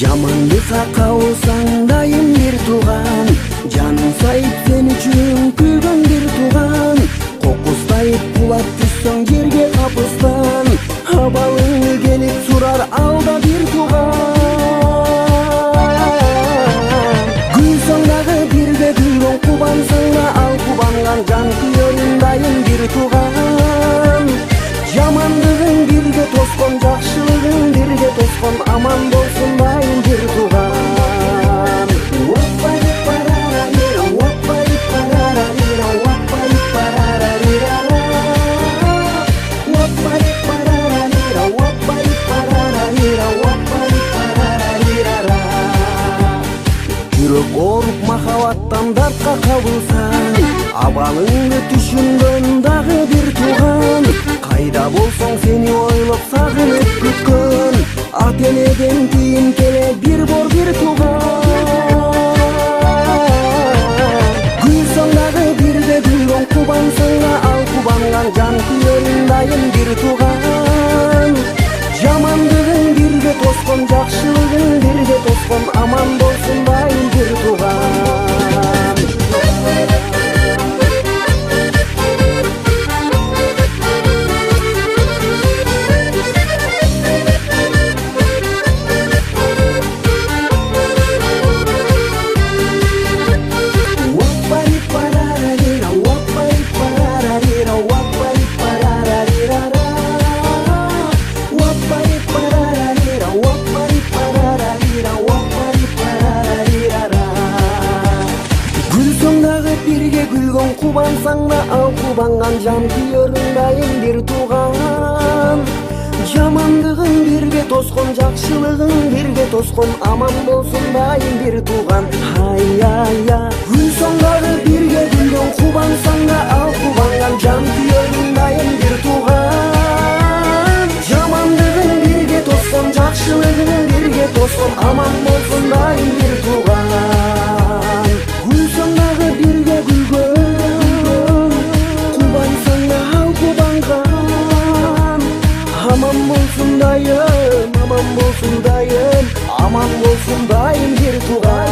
Жаманды сакаусаң дайым бир тууган, жаның сайып сен үчүн күйгөн бир тууган. Кокустайып кулап түссөң жерге капыстан, абалыңы келип сурар алда бир тууган. Гүлсөң дагы бирге гүлгөн, кубансаң да ал кубанган, жан күйөрүң дайым бир тууган. Жамандыгың бирге тоскон, жакшылыгың бирге тоскон, аман болсун дайым бир тууган. Жүрөк ооруп махабаттан дартка кабылсаң, абалыңды түшүнгөн дагы бир тууган. Кайда болсоң сени ойлоп сагынып күткөн, ата энеден кийин келе бир бор бир тууган. Гүлсөң дагы бирге гүлгөн, кубансаң да ал кубанган, жан күйөрүң дайым бир тууган. Жамандыгың бирге тоскон, жакшылыгың бирге тоскон, аман болсун дайым бир тууган. Бирге гүлгөн, кубансаң да ал кубанган, жан күйөрүң дайым бир тууган. Жамандыгың бирге тоскон, жакшылыгың бирге тоскон, аман болсун дайым бир тууган. Ай-ай-я, гүлсөң дагы бирге гүлгөн, кубансаң да ал кубанган, жан күйөрүң дайым бир тууган. Жамандыгың бирге тоскон, жакшылыгың бирге тоскон, аман болсун дайым бир тууган. Гүлсөң дагы бирге гүлгөн, кубансаң да ал кубанган, аман болсун дайым, аман болсун дайым, аман болсун дайым бир тууган.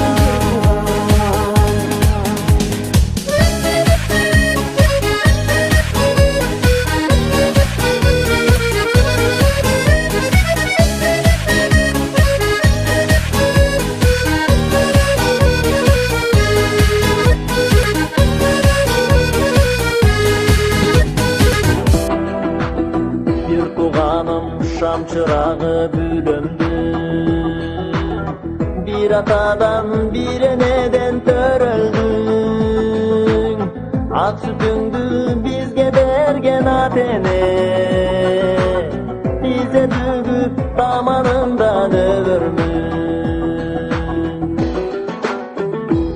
Şam çırağıbülündü, bir atadan bir eneden töröldün. Ak sütündü bizge bergen atene, bize dügüp damanından övürmün.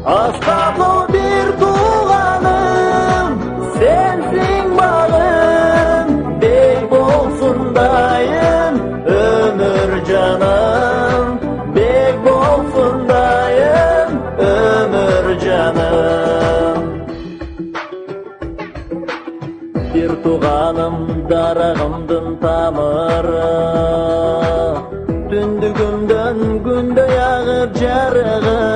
Asla bir tuğanım, sensin bağım, bey bolsun dayım, ömür canım, bey bolsun dayım, ömür canım. Bir tuğanım darağımdın tamırı, tündügümden günde yağıp jarığı.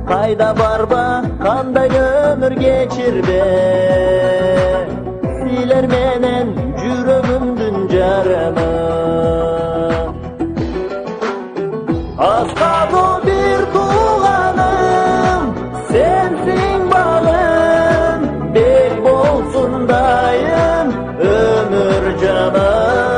Kayda barba, kanday ömür geçirbe, siler menen jürögümdün jarını. Asla bir tuğanım, sensin bağım, bey bolsun dayım, ömür canım.